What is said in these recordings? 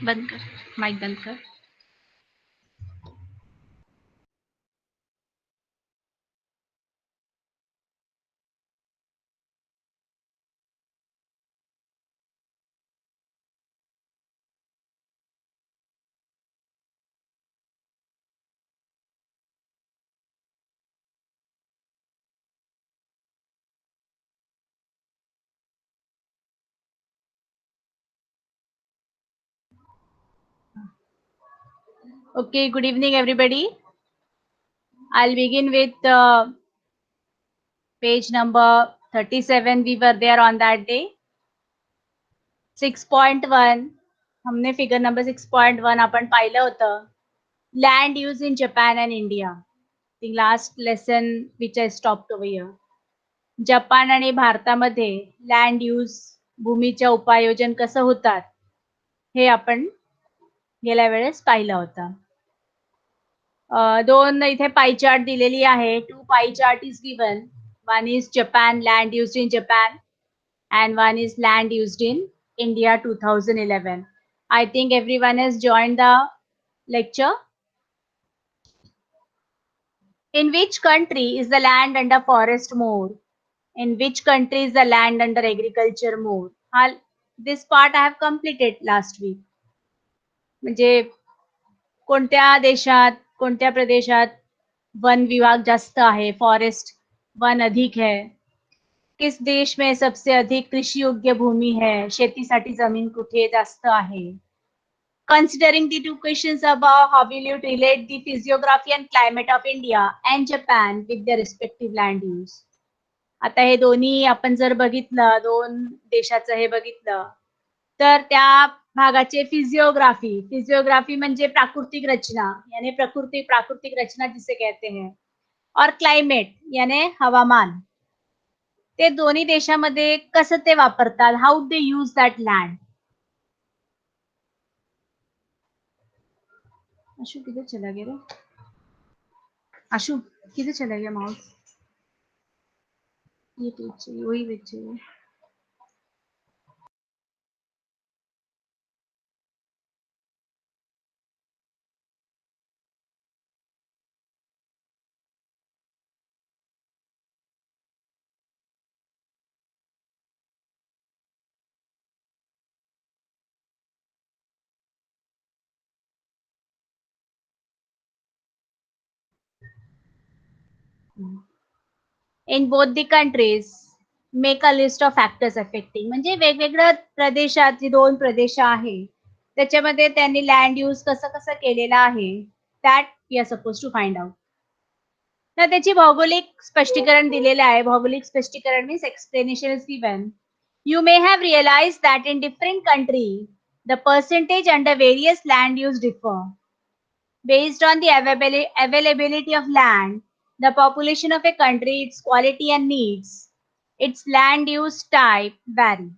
बंद कर, माइक बंद कर. Okay, good evening, everybody. I'll begin with page number 37. We were there on that day. 6.1. हमने figure number 6.1 आपण पाहिलं होतं. Land use in Japan and India. The last lesson which I stopped over here. Japan आणि भारतामध्ये land use भूमीच्या उपायोजन कसं होतात हे आपण गेल्या वेळेस पाहिलं होतं. दोन इथे पाई चार्ट दिलेली आहे. 2 pie chart is given. One is Japan, land used in Japan, and one is land used in India 2011. I think everyone has joined the lecture. In which country is the land under forest more? In which country is the land under agriculture more? This part I have completed last week. म्हणजे कोणत्या देशात, कोणत्या प्रदेशात one विभाग जास्त आहे, forest one अधिक है, किस देश में सबसे अधिक कृषि योग्य भूमि है, शेतीसाठी जमीन कुठे जास्त आहे. Considering the two questions above, how will you relate the physiography and climate of India and Japan with their respective land use? आता हे दोन्ही आपण जर बघितलं, दोन देशाचं हे बघितलं, तर त्या भागाचे फिजियोग्राफी म्हणजे प्राकृतिक रचना, यानी प्राकृतिक रचना जिसे कहते हैं, और क्लाइमेट यानी हवामान, ते दोन्ही देशामध्ये कसं ते वापरतात, how they use that land. Ashu किधर चला गया रे? आशु किधर चला गया माउस? ये पीछे वही पीछे. In both the countries, make a list of factors affecting. म्हणजे वेगवेगळ्या प्रदेशात जी दोन प्रदेश आहे त्याच्यामध्ये त्यांनी लँड यूज कसं कसं केलेलं आहे, that we are suppose to find out. तर त्याची भौगोलिक स्पष्टीकरण दिलेलं आहे. भौगोलिक स्पष्टीकरण means explanation is given. You may have realized that in different country, the percentage under various land use differ. Based on the availability of land, the population of a country, its quality and needs, its land use type vary.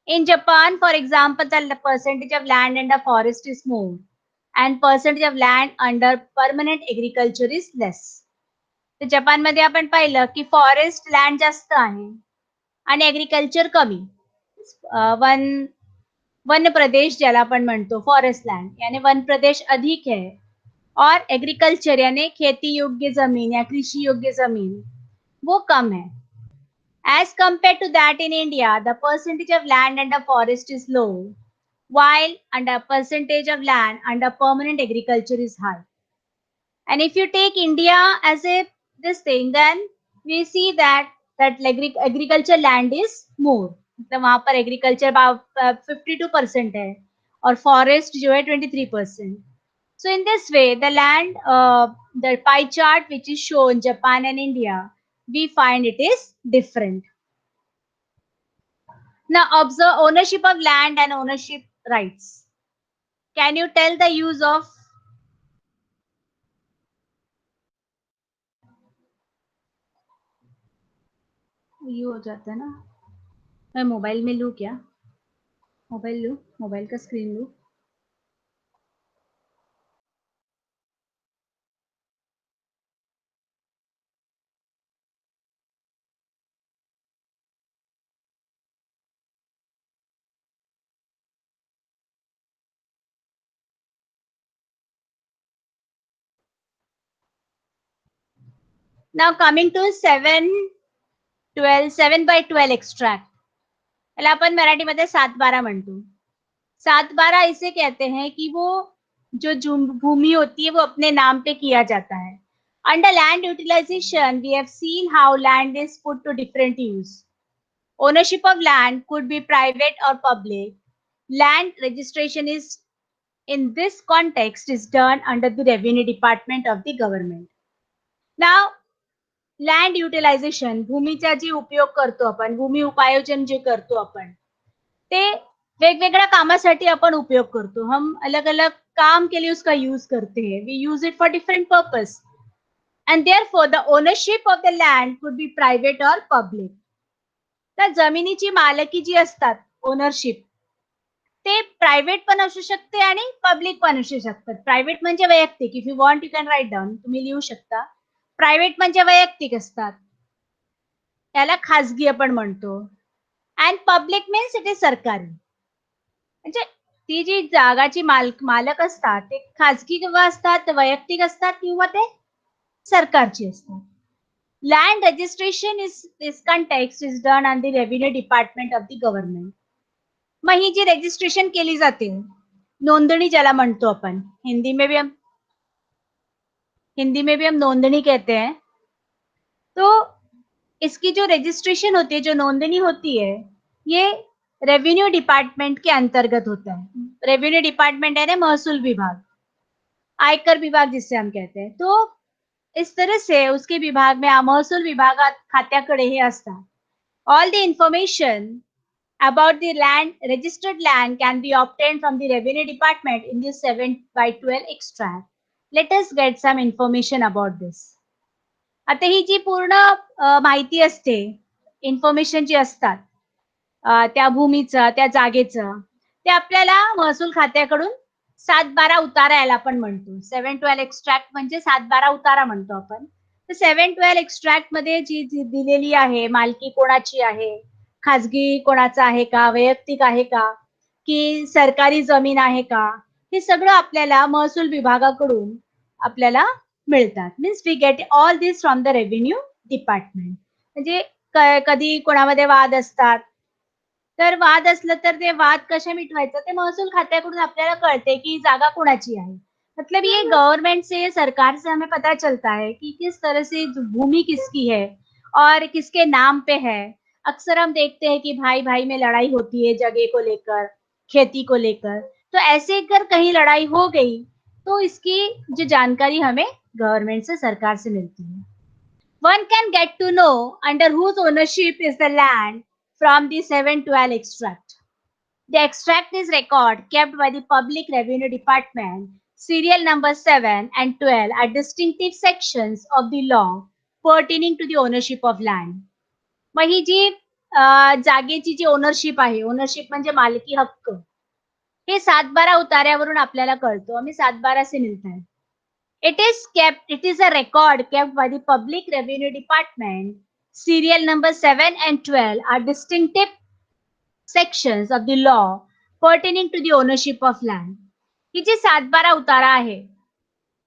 In Japan, for example, the percentage of land under forest is more, and percentage of land under permanent agriculture is less. तर जपानमध्ये आपण पाहिलं की forest land जास्त आहे आणि agriculture कमी. One प्रदेश ज्याला आपण म्हणतो फॉरेस्ट लँड, यानी वन प्रदेश अधिक है, और एग्रीकल्चर यानी खेती योग्य जमीन या कृषि योग्य जमीन वो कम है. As compared to that, in India, the percentage of land under forest is low, while under percentage of land under permanent agriculture is high. And if you take India as a this thing, then we see that agriculture land is more. मतलब वहां पर agriculture 52% है और forest जो है 23%. So in this way, the land, the pie chart which is shown Japan and India, we find it is different. Now observe ownership of land and ownership rights. Can you tell the use of ये हो जाता है ना, मैं mobile में लूँ क्या? Mobile लूँ, मोबाइल का स्क्रीन लूँ? नाउ कमिंग टू 7/12 एक्स्ट्रॅक्ट, याला आपण मराठीमध्ये 7/12 म्हणतो. 7/12 इसे कहते हैं कि वो जो भूमि होती है वो अपने नाम पे किया जाता है. Under land utilization we have seen how land is put to different use. Ownership of land could be private or public. Land registration is, in this context, is done under the revenue department of the government. Now, land utilization, भूमीचा जे उपयोग करतो आपण, भूमी उपायोजन जे करतो आपण, ते वेगवेगळ्या कामासाठी आपण उपयोग करतो. हम अलग अलग काम के लिए उसका यूज करते हैं. We use it for different purpose, and therefore the ownership of the land could be private और पब्लिक. तर जमिनीची मालकी जी असतात, ओनरशिप, ते प्रायव्हेट पण असू शकते आणि पब्लिक पण असू शकतात. प्रायव्हेट म्हणजे वैयक्तिक. If you want you can write down, तुम्ही लिहू शकता. प्रायव्हेट म्हणजे वैयक्तिक असतात, त्याला खाजगी आपण म्हणतो. And public means it is सरकारी. म्हणजे ती जी जागाची मालक असतात ते खाजगी किंवा असतात, वैयक्तिक असतात किंवा ते सरकारची असतात. Land registration is this context is done on the revenue department of the government. मग ही जी रजिस्ट्रेशन केली जाते, नोंदणी ज्याला म्हणतो आपण, हिंदी में भी हम नोंदणी कहते हैं. तो इसकी जो रजिस्ट्रेशन होती है, जो नोंदणी होती है, ये रेवेन्यू डिपार्टमेंट के अंतर्गत होता है. रेवेन्यू डिपार्टमेंट है ना, महसूल विभाग, आयकर विभाग जिससे हम कहते हैं. तो इस तरह से उसके विभाग में, महसूल विभागात खात्याकडे हे असतात. All the information about the land, registered land can be obtained from the revenue department in this 7/12 extract. Let us get some information about this. आता ही जी पूर्ण माहिती असते, इन्फॉर्मेशन जी असतात, त्या भूमीचं, त्या जागेचं, ते आपल्याला महसूल खात्याकडून 7/12 उतारा याला आपण म्हणतो. 7/12 एक्स्ट्रॅक्ट म्हणजे 7/12 उतारा म्हणतो आपण. तर 7/12 एक्स्ट्रॅक्ट मध्ये जी दिलेली आहे, मालकी कोणाची आहे, खाजगी कोणाचा आहे का, वैयक्तिक आहे का, की सरकारी जमीन आहे का, हे सगळं आपल्याला महसूल विभागाकडून आपल्याला मिळतात. Means we get all this from the revenue department. म्हणजे कधी कोणामध्ये वाद असतात, तर वाद असलं तर ते वाद कशा मिटवायचं ते महसूल खात्याकडून आपल्याला कळते की जागा कोणाची आहे. मतलब ये गवर्नमेंट से, सरकार से हमें पता चलता है कि किस तरह से भूमि किसकी है और किसके नाम पे है. अक्सर हम देखते हैं कि भाई भाई में लड़ाई होती है जगह को लेकर, खेती को लेकर. तो ऐसे अगर कहीं लड़ाई हो गई तो इसकी जो जानकारी हमें गवर्नमेंट से, सरकार से मिलती है. One can get to know under whose ownership is the land from the 7/12 extract. The extract is record kept by the Public Revenue Department. Serial number 7 and 12 are distinctive sections of the law pertaining to the ownership of land. मग ही जी जागेची जी ownership आहे, ownership म्हणजे मालकी हक्क, हे 7/12 उतार्यावरून आपल्याला कळतो. आम्ही 7/12 से मिळत आहे. It is a record kept by the Public Revenue Department. Serial number 7 and 12 are distinctive sections of the law pertaining to the ownership of land. ही जी 7/12 उतारा आहे,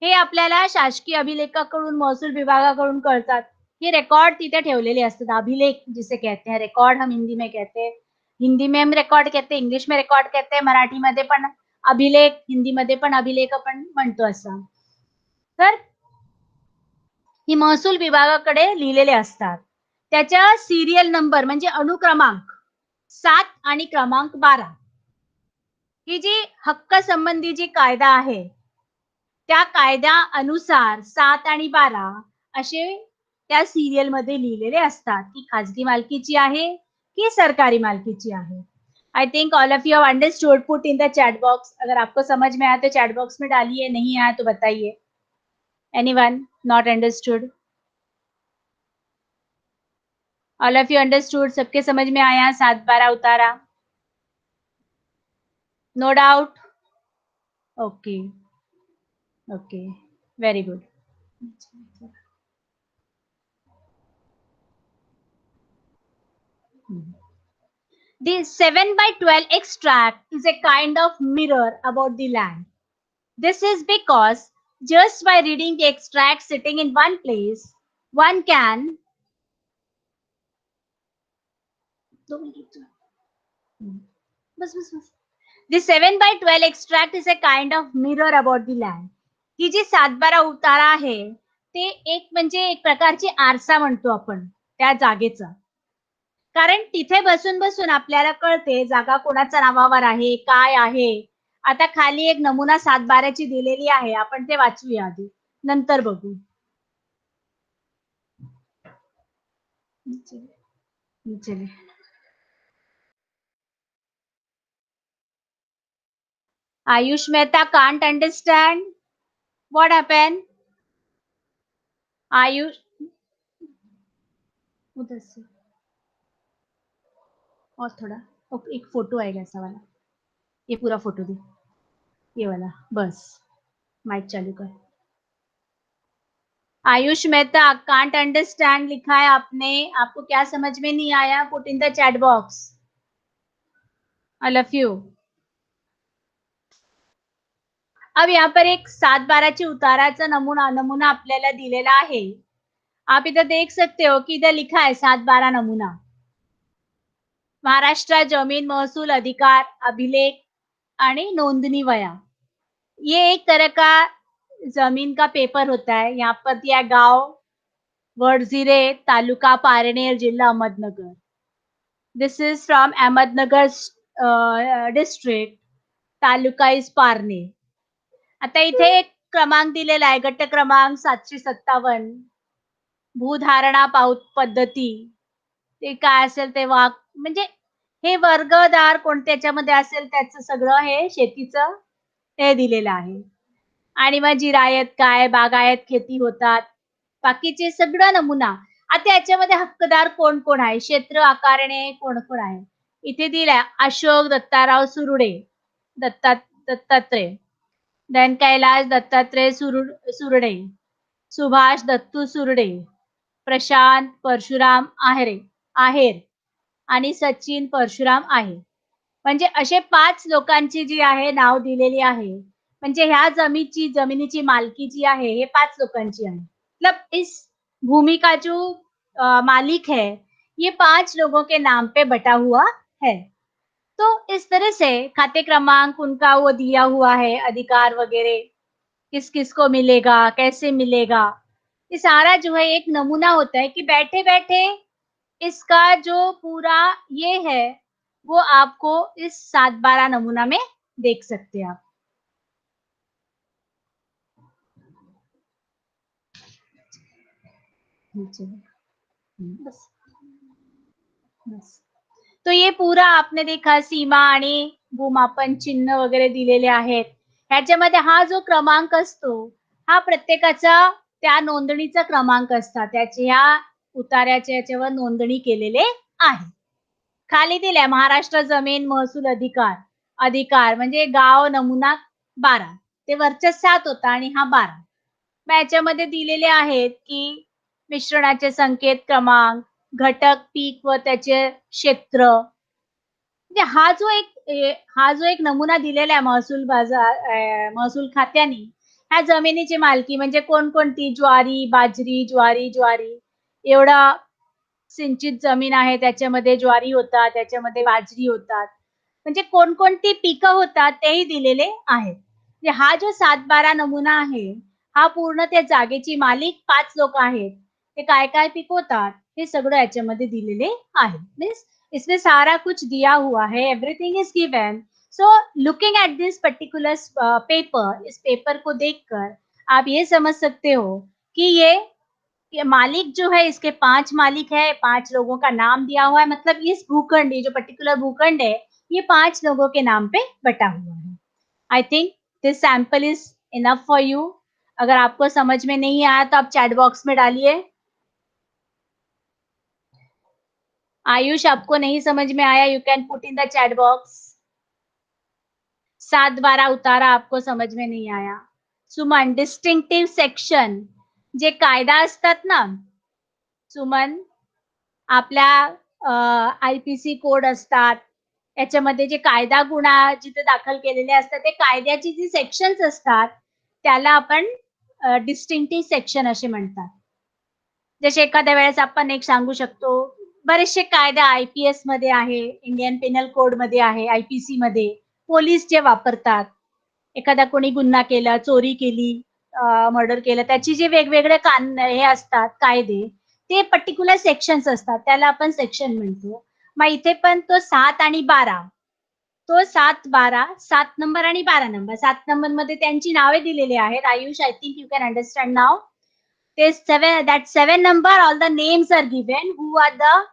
हे आपल्याला शासकीय अभिलेखाकडून, महसूल विभागाकडून कळतात. हे रेकॉर्ड तिथे ठेवलेले असतात. अभिलेख जिसे कहते हैं, रेकॉर्ड हम हिंदी में कहते हैं. हिंदी में हम रेकॉर्ड कहते हैं, इंग्लिश में रेकॉर्ड कहते हैं, मराठीमध्ये पण अभिलेख, हिंदीमध्ये पण अभिलेख आपण म्हणतो असं. तर ही महसूल विभागाकडे लिहिलेले असतात. त्याच्या सिरियल नंबर म्हणजे अनुक्रमांक 7 आणि क्रमांक 12, ही जी हक्क संबंधी जी कायदा आहे, त्या कायद्यानुसार 7 आणि 12 असे त्या सिरियल मध्ये लिहिलेले असतात की खाजगी मालकीची आहे की सरकारी मालकीची आहे. I think all of you have understood. Put in the chat box. अगर आपको समझ में आया तो चैट बॉक्स में डालिए, नहीं आया तो बताइए. Anyone not understood? All of you understood? सबके समझ में आया 7-12 उतारा? No doubt? Okay, okay, very good. The 7 by 12 extract is a kind of mirror about the land. This is because just by reading the extract sitting in one place, one can. The 7 by 12 extract is a kind of mirror about the land. ही जी 7-12 उतारा आहे ते एक म्हणजे एक प्रकारची आरसा म्हणतो आपण त्या जागेचा. कारण तिथे बसून बसून आपल्याला कळते जागा कोणाच्या नावावर आहे, काय आहे. आता खाली एक नमुना 7-12ची दिलेली आहे. आपण ते वाचूया आधी. नंतर बघू. चलिए. Ayush Mehta can't understand. What happened? Ayush, उधर से और थोड़ा. ओके, एक फोटो आएगा ऐसा वाला. ये पूरा फोटो दे. ये वाला बस. माइक चालू कर. आयुष मेहता कांट अंडरस्टैंड लिखा है आपने. आपको क्या समझ में नहीं आया? Put in the chat box. I love you. अब यहाँ पर एक 7-12ची उताराचा नमुना नमुना आपल्याला दिलेला आहे. आप इधर देख सकते हो कि इधर लिखा है 7-12 नमूना. महाराष्ट्र जमीन महसूल अधिकार अभिलेख आणि नोंदणी वया. ये एक तरह का जमीन का पेपर होता है. यहाँ पर दिया गांव वडझिरे, तालुका पारनेर, जिल्हा Ahmednagar. This is from Ahmednagar district. Taluka is Parner. आता इथे एक क्रमांक दिलेला आहे, गट क्रमांक 757. भूधारणा पद्धती. ते काय असेल ते म्हणजे हे वर्गदार कोणत्याच्यामध्ये असेल त्याचं सगळं हे शेतीचं हे दिलेलं आहे. आणि मग जिरायत काय, बागायत खेती होतात. बाकीचे सगळं नमुना. आता याच्यामध्ये हक्कदार कोण कोण आहे, क्षेत्र आकारणे कोण कोण आहे. इथे दिलाय अशोक दत्ताराव सुरुडे, दत्तात्रय. देन कैलास दत्तात्रय सुरडे, सुभाष दत्तू सुरडे, प्रशांत परशुराम आहेर आणि सचिन परशुराम आहे. म्हणजे असे 5 लोकांची जी आहे नाव दिलेली आहे. म्हणजे ह्या जमिनीची मालकी जी आहे हे 5 लोकांची आहे. मतलब इस भूमि का जो मालिक है ये 5 लोगों के नाम पे बटा हुआ है. तो इस तरह से खाते क्रमांक उनका वो दिया हुआ है, अधिकार वगैरह किस किस को मिलेगा, कैसे मिलेगा. ये सारा जो है एक नमूना होता है कि बैठे बैठे इसका जो पूरा ये है वो आपको इस 7-12 नमूना में देख सकते हैं आप. बस बस. तो ये पूरा आपने देखा सीमा आणि भूमापन चिन्ह वगैरे दिलेले आहेत. ह्याच्यामध्ये हा जो क्रमांक असतो हा प्रत्येकाचा त्या नोंदणीचा क्रमांक असतात. त्याच्या ह्या उतार्याच्या याच्यावर नोंदणी केलेले आहे. खाली दिल्या महाराष्ट्र जमीन महसूल अधिकार. अधिकार म्हणजे गाव नमुना 12. ते वरच्या 7 होता आणि हा 12. मग याच्यामध्ये दिलेले आहेत की मिश्रणाचे संकेत क्रमांक, घटक पीक व त्याचे क्षेत्र. म्हणजे हा जो एक नमुना दिलेला आहे महसूल खात्याने ह्या जमिनीची मालकी म्हणजे कोणकोणती ज्वारी, ज्वारी एवढा सिंचित जमीन आहे त्याच्यामध्ये ज्वारी होतात, त्याच्यामध्ये बाजरी होतात. म्हणजे कोणकोणती पिकं होतात तेही दिलेले आहेत. म्हणजे हा जो 7-12 नमुना आहे हा पूर्ण त्या जागेची मालिक 5 लोक आहेत. ते काय काय पिकवतात हे सगळं याच्यामध्ये दिलेले आहे. मीन्स इसमें सारा कुछ दिया हुआ है. Everything is given. So looking at this particular paper, is paper को देखकर आप ये समझ सकते हो कि ये मालिक जो है इसके 5 मालिक है. 5 लोगों का नाम दिया हुआ है. मतलब इस भूखंड, ये जो पर्टिकुलर भूखंड है ये 5 लोगों के नाम पे बटा हुआ है. I think this sample is enough for you. अगर आपको समझ में नहीं आया तो आप चैट बॉक्स में डालिए. आयुष, आपको नहीं समझ में आया, you can put in the chat box. 7-12 उतारा, आपको समझ में नहीं आया. सुमन, डिस्टिंक्टिव्ह सेक्शन जे कायदा असतात ना, सुमन, आपल्या आयपीसी कोड असतात, याच्यामध्ये जे कायदा गुन्हा जिथे दाखल केलेले असतात, ते कायद्याची जी सेक्शन्स असतात, त्याला आपण डिस्टिंक्टिव्ह सेक्शन असे म्हणतात. जसे एखाद्या वेळेस आपण एक सांगू शकतो, बरेचसे कायदे आयपीएस मध्ये आहे, इंडियन पेनल कोड मध्ये आहे, आयपीसी मध्ये पोलीस जे वापरतात. एखादा कोणी गुन्हा केला, चोरी केली, मर्डर केलं, त्याची जे वेगवेगळे हे असतात कायदे, ते पर्टिक्युलर सेक्शन्स असतात, त्याला आपण सेक्शन म्हणतो. मग इथे पण तो 7 आणि 12, तो 7-12, 7 नंबर आणि 12 नंबर. 7 नंबर मध्ये त्यांची नावे दिलेली आहेत. Ayush, I think you can understand नाव. ते 7, that 7 number, all the names are given who are the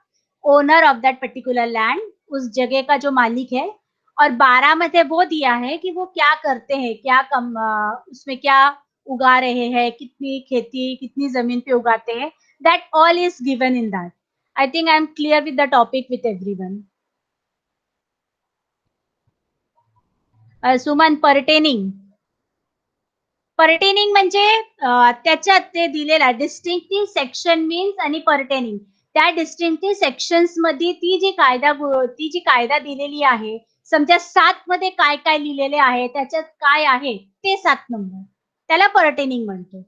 owner of that particular land, उस जगह का जो मालिक है. और 12 में से वो दिया है कि वो क्या करते हैं, क्या उसमें क्या उगा रहे हैं, कितनी खेती, कितनी जमीन पे उगाते हैं. That all is given in that. I think I am clear with the topic with everyone. Suman, pertaining. Pertaining म्हणजे त्याच्यात ते दिलेला डिस्टिंक्टिव्ह सेक्शन मीन्स आणि पर्टेनिंग. त्या डिस्टिंक्टिव्ह सेक्शन्स मध्ये ती जी कायदा दिलेली आहे, समजा 7 मध्ये काय काय लिहिलेले आहे, त्याच्यात काय आहे ते 7 नंबर, त्याला पर्टेनिंग म्हणतो.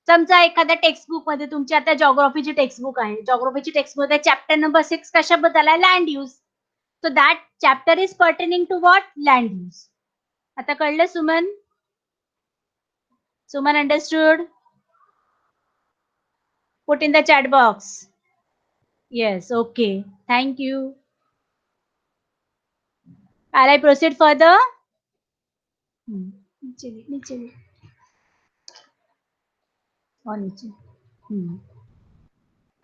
समजा एखाद्या टेक्स्टबुक मध्ये, तुमची आता जॉग्राफीची टेक्स्टबुक आहे, जॉग्राफीची टेक्स्टबुक मध्ये चॅप्टर नंबर 6 कशाबद्दल आहे, land use. So that chapter is pertaining to what, land use. आता कळलं Suman? Suman, understood? Put in the chat box. Yes, okay. Thank you. Shall I proceed further? नीचे और नीचे.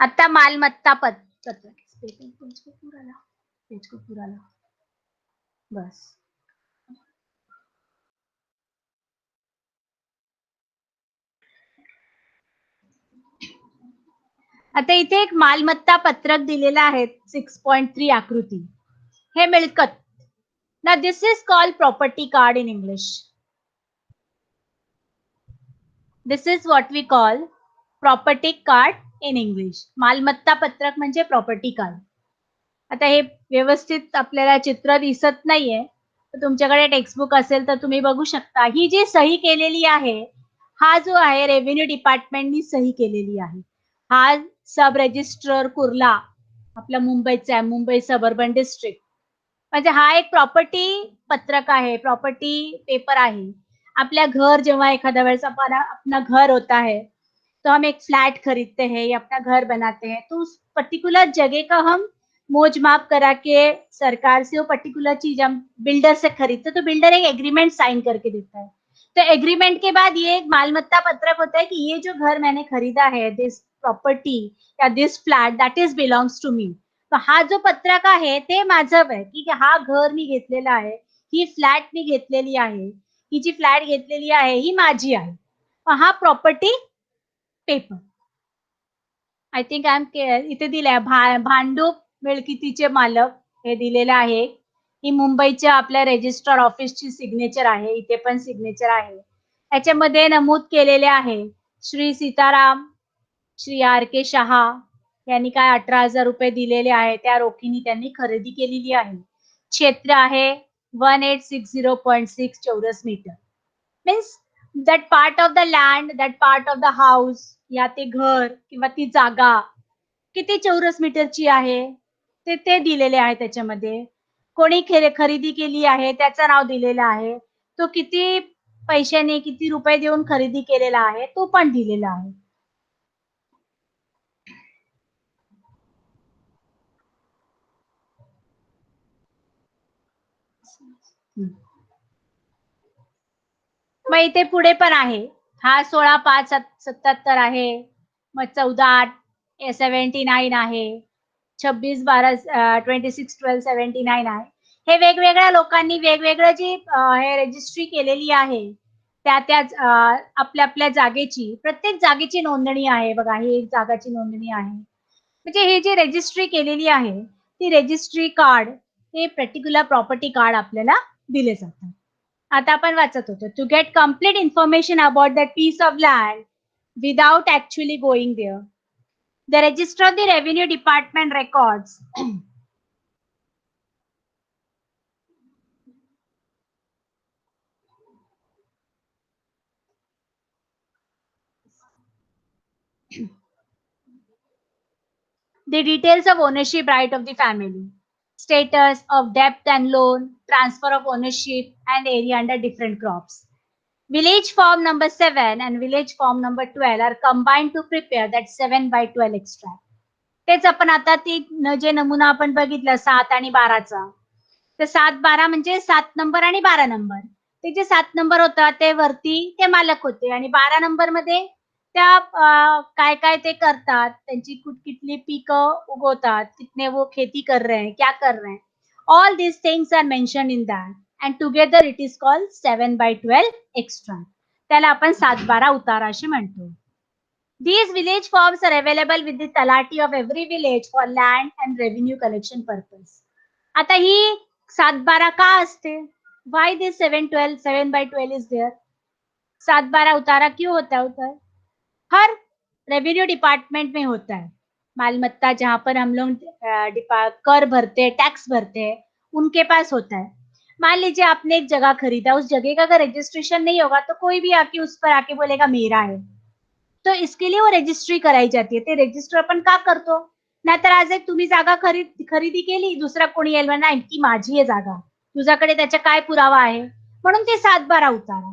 आता मालमत्ता पत्र. पेज को पूरा ला. बस. आता इथे एक मालमत्ता पत्रक दिलेलं आहे, 6.3 आकृती. हे मिळकत. Now this is called property card in English. This is what we call property card in English. मालमत्ता पत्रक म्हणजे प्रॉपर्टी कार्ड. आता हे व्यवस्थित आपल्याला चित्र दिसत नाहीये, तर तुमच्याकडे टेक्स्टबुक असेल तर तुम्ही बघू शकता. ही जी सही केलेली आहे, हा जो आहे रेव्हेन्यू डिपार्टमेंटनी सही केलेली आहे. हा सब रजिस्ट्रार कुर्ला, आपला मुंबईचा आहे, मुंबई सबअर्बन डिस्ट्रिक्ट. म्हणजे हा एक प्रॉपर्टी पत्रक आहे, प्रॉपर्टी पेपर आहे. आपल्या घर, जेव्हा एखाद्या वेळेस अपना घर होता है, तो हम एक फ्लैट खरीदते हैं या अपना घर बनाते हैं, तो उस पर्टिकुलर जगह का हम मोज माप करा के सरकार से वो पर्टिकुलर चीज हम बिल्डर से खरीदते, तो बिल्डर एक एग्रीमेंट साइन करके देता है. तो एग्रीमेंट के बाद ये एक मालमत्ता पत्रक होता है कि ये जो घर मैंने खरीदा है, दिस प्रॉपर्टी या this flat, that is belongs to me. तर हा जो पत्रक आहे ते माझं आहे, की हा घर मी घेतलेला आहे, ही फ्लॅट मी घेतलेली आहे, ही जी फ्लॅट घेतलेली आहे ही माझी आहे. हा प्रॉपर्टी पेपर. आय थिंक इथे दिलंय भांडूप मिळकतीचे मालक, हे दिलेलं आहे. ही मुंबईच्या आपल्या रजिस्ट्रार ऑफिसची सिग्नेचर आहे, इथे पण सिग्नेचर आहे. याच्यामध्ये नमूद केलेले आहे श्री सीताराम, श्री आर के शहा यांनी काय 18,000 रुपये दिलेले आहे, त्या रोखीने त्यांनी खरेदी केलेली आहे. क्षेत्र आहे 1860.6 चौरस metre. Means that part of the land, that part of the house, या ते घर किंवा ती जागा किती चौरस मीटरची आहे ते दिलेले आहे. त्याच्यामध्ये कोणी खरेदी केली आहे त्याचं नाव दिलेलं आहे, तो किती पैशाने, किती रुपये देऊन खरेदी केलेला आहे तो पण दिलेला आहे. मग इथे पुढे पण आहे. हा 16/5/77 आहे. मग 14/8/79 आहे. 26/12/26/12/79 आहे. हे वेगवेगळ्या लोकांनी वेगवेगळं जी हे रजिस्ट्री केलेली आहे, त्या आपल्या आपल्या जागेची, प्रत्येक जागेची नोंदणी आहे बघा. ही एक जागाची नोंदणी आहे. म्हणजे हे जे रजिस्ट्री केलेली आहे, ती रजिस्ट्री कार्ड हे पर्टिक्युलर प्रॉपर्टी कार्ड आपल्याला दिले जातात. आता आपण वाचत होतो. To get complete information about that piece of land without actually going there. The register of the revenue department records the details of ownership right of the family, status of debt and loan, transfer of ownership and area under different crops. Village form number 7 and village form number 12 are combined to prepare that 7/12 extract. तेच आपण आता ती जे नमुना आपण बघितला 7 आणि 12चा. तर 7-12 म्हणजे 7 नंबर आणि 12 नंबर. ते जे 7 नंबर होता ते वरती ते मालक होते आणि 12 नंबर मध्ये त्या काय-काय ते करतात, त्यांची कुठली पिकं उगवतात, कितने वो खेती कर रहे हैं, क्या कर रहे हैं. All these things are mentioned in that and together it is called 7/12 extract. त्याला आपण 7-12 उतारा असे म्हणतो. These village forms are available with the talati of every village for land and revenue collection purpose. आता ही 7-12 का असते? Why this 7/12, 7/12 is there? 7-12 उतारा क्यों होता है उधर? हर रेवेन्यू डिपार्टमेंट में होता है. मालमत्ता जहाँ पर हम लोग कर भरते हैं, टैक्स भरते हैं, उनके पास होता है. मान लीजिए आपने एक जगह खरीदा, उस जगह का अगर रजिस्ट्रेशन नहीं होगा तो कोई भी आके उस पर आके बोलेगा मेरा है. तो इसके लिए वो रजिस्ट्री कराई जाते. ते रजिस्टर आपण का करतो? नाहीतर आज एक तुम्ही जागा खरेदी केली, दुसरा कोणी येईल म्हणणार नाही ती माझी आहे जागा. तुझ्याकडे त्याचा काय पुरावा आहे? म्हणून ते 7-12 उतारा.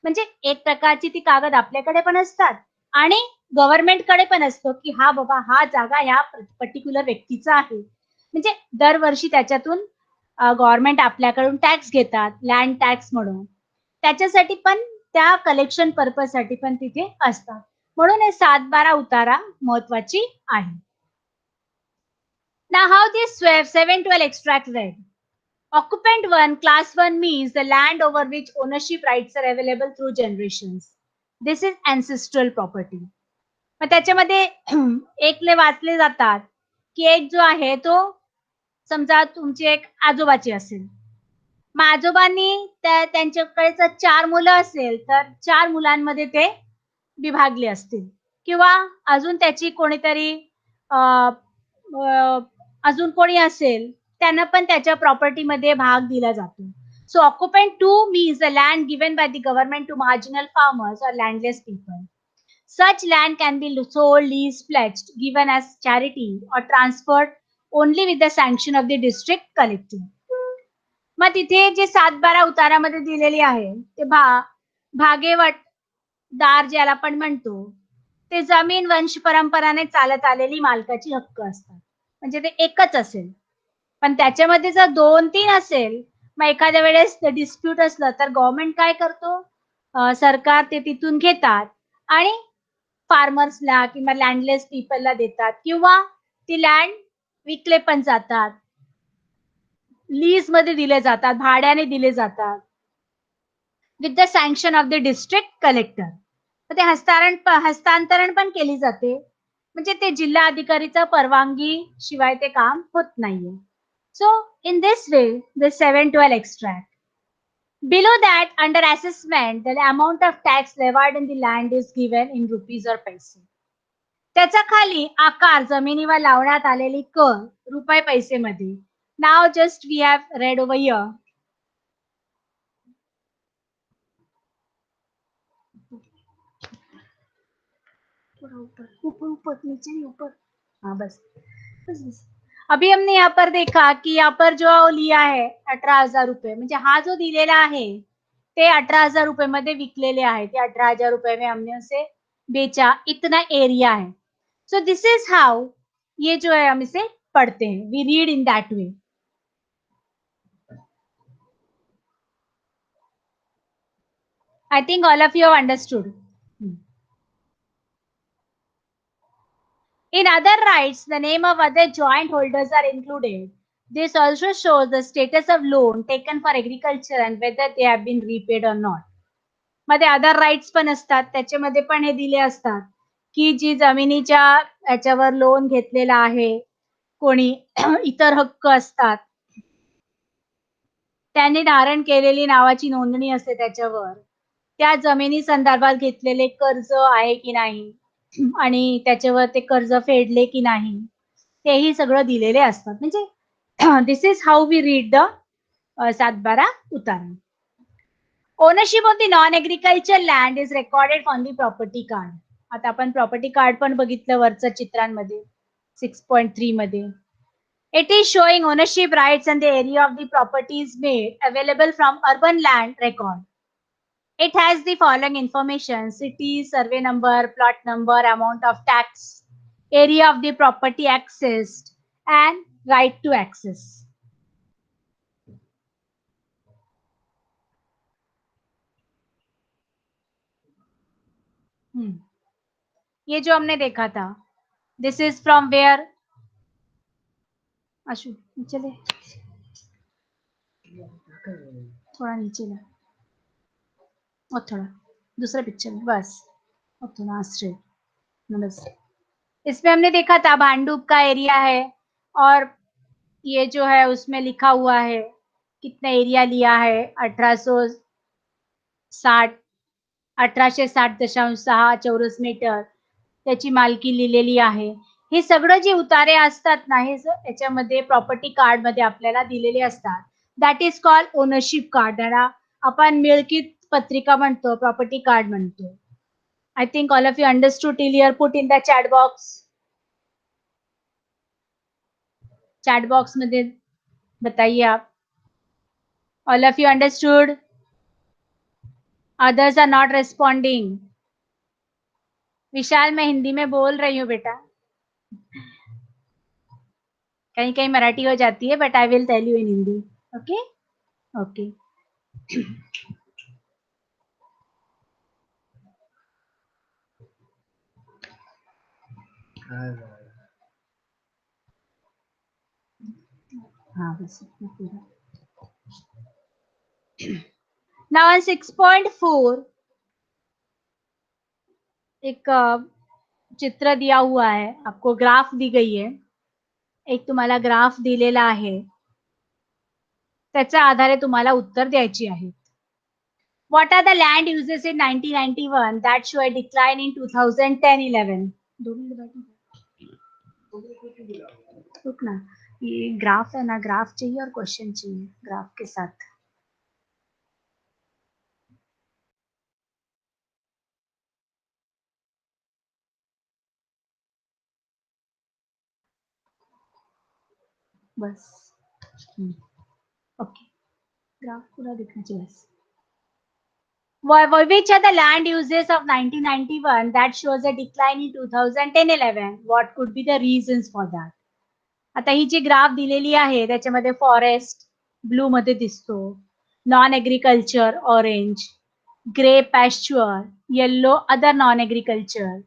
म्हणजे एक प्रकारची ती कागद आपल्याकडे पण असतात आणि गव्हर्नमेंटकडे पण असतो, की हा बाबा हा जागा ह्या पर्टिक्युलर व्यक्तीचा आहे. म्हणजे दरवर्षी त्याच्यातून गव्हर्नमेंट आपल्याकडून टॅक्स घेतात, लँड टॅक्स म्हणून. त्याच्यासाठी पण त्या कलेक्शन पर्पजसाठी पण तिथे असतात. म्हणून हे 7-12 उतारा महत्वाची आहे. Now how this 7/12 extract read? Occupant 1, class 1 means the land over which ownership rights are available through generations. This is ancestral property. मग त्याच्यामध्ये एकले वाचले जातात, की एक जो आहे तो समजा तुमची एक आजोबाची असेल. मग आजोबांनी त्यांच्याकडे जर 4 मुलं असेल, तर 4 मुलांमध्ये ते विभागले असतील किंवा अजून त्याची कोणीतरी अ, अ, अजून कोणी असेल, त्यांना पण त्याच्या प्रॉपर्टीमध्ये भाग दिला जातो. So occupant 2 means the land given by the government to marginal farmers or landless people. Such land can be sold, leased, pledged, given as charity or transferred only with the sanction of the district collector. मग तिथे जे 7-12 उतारामध्ये दिलेली आहे, ते भागेवटदार ज्याला आपण म्हणतो, ते जमीन वंश परंपराने चालत आलेली मालकाची हक्क असतात. म्हणजे ते एकच असेल. पण त्याच्यामध्ये जर 2-3 असेल, मग एखाद्या वेळेस डिस्प्यूट असलं, तर गव्हर्नमेंट काय करतो? सरकार ते तिथून घेतात आणि फार्मर्सला किंवा लँडलेस पीपलला देतात किंवा ती लँड विकले पण जातात. लीजमध्ये दिले जातात, भाड्याने दिले जातात. With the sanction of the district collector. तर ते हस्तांतरण पण केली जाते. म्हणजे ते जिल्हा अधिकारीचा परवानगी शिवाय ते काम होत नाहीये. So in this way the 7/12 extract. Below that, under assessment, the amount of tax levied in the land is given in rupees or पैसे. त्याच्या खाली आकार जमिनीवर लावण्यात आलेली कर रुपये पैसेमध्ये. Now just we have read over here. ऊपर ऊपर ऊपर नीचे नहीं ऊपर. हाँ बस बस. अभी हमने यहाँ पर देखा कि यहाँ पर जो लिया है 18,000 रुपये म्हणजे हा जो दिलेला आहे ते 18,000 रुपये मध्ये विकलेले आहे. ते 18,000 रुपये में हमने उसे बेचा. इतना एरिया है. सो दिस इज हाउ ये जो है हम इसे पढ़ते हैं. We read in that way. I think all of you have understood. In other rights, the name of other joint holders are included. This also shows the status of loan taken for agriculture and whether they have been repaid or not. मध्ये other rights पण असतात, त्याच्यामध्ये पण हे दिले असतात की जी जमिनीच्या याच्यावर लोन घेतलेला आहे, कोणी इतर हक्क असतात, त्यांनी धारण केलेली नावाची नोंदणी असते त्याच्यावर. त्या जमिनी संदर्भात घेतलेले कर्ज आहे की नाही आणि त्याच्यावर ते कर्ज फेडले की नाही, तेही सगळं दिलेले असतात. म्हणजे this is how we read the Satbara utara. Ownership of the non agriculture land is recorded on the property card. आता आपण प्रॉपर्टी कार्ड पण बघितलं वरच्या चित्रांमध्ये 6.3 मध्ये. It is showing ownership rights and the area of the property is made available from urban land record. It has the following information: city, survey number, plot number, amount of tax, area of the property accessed, and right to access. Hmm. ये जो हमने देखा था, this is from where? Ashu नीचे ले, थोड़ा नीचे ला, और थोड़ा दूसरा पिक्चर में बस, और थोड़ा स्ट्रेट, नमस्ते. इसमें हमने देखा था भांडुप का एरिया है और ये जो है उसमें लिखा हुआ है कितना एरिया लिया है 1860 1860.6 चौरस मीटर त्याची मालकी लिहिलेली आहे. हे सगळं जे उतारे असतात ना हे याच्यामध्ये प्रॉपर्टी कार्ड मध्ये आपल्याला दिलेले असतात. That is called ownership card. त्याला आपण मिळकीत पत्रिका म्हणतो, प्रॉपर्टी कार्ड म्हणतो. I think all of you understood till here. Put in the chat box मध्ये बताइए आप. All of you understood? Others are not responding. Vishal, मैं हिंदी में बोल रही हूँ बेटा. कहीं कहीं मराठी हो जाती है but I will tell you in Hindi. Okay okay. हाँ बस इतना पूरा. Now on 6.4 एक चित्र दिया हुआ है आपको, ग्राफ दी गई है. एक तुम्हाला ग्राफ दिलेला आहे, त्याच्या आधारे तुम्हाला उत्तर द्यायची आहे. What are the land uses in 1991 that show a decline in 2010-11? रुक ना, ये ग्राफ है ना, ग्राफ चाहिए और क्वेश्चन चाहिए ग्राफ के साथ. बस ओके, ग्राफ पूरा दिखना चाहिए बस. Which are the land uses of 1991 that shows a decline in 2010-11? What could be the reasons for that? आता ही जी ग्राफ दिलेली आहे त्याच्यामध्ये फॉरेस्ट ब्लू मध्ये दिसतो, non agriculture orange, grey pasture yellow other non agriculture,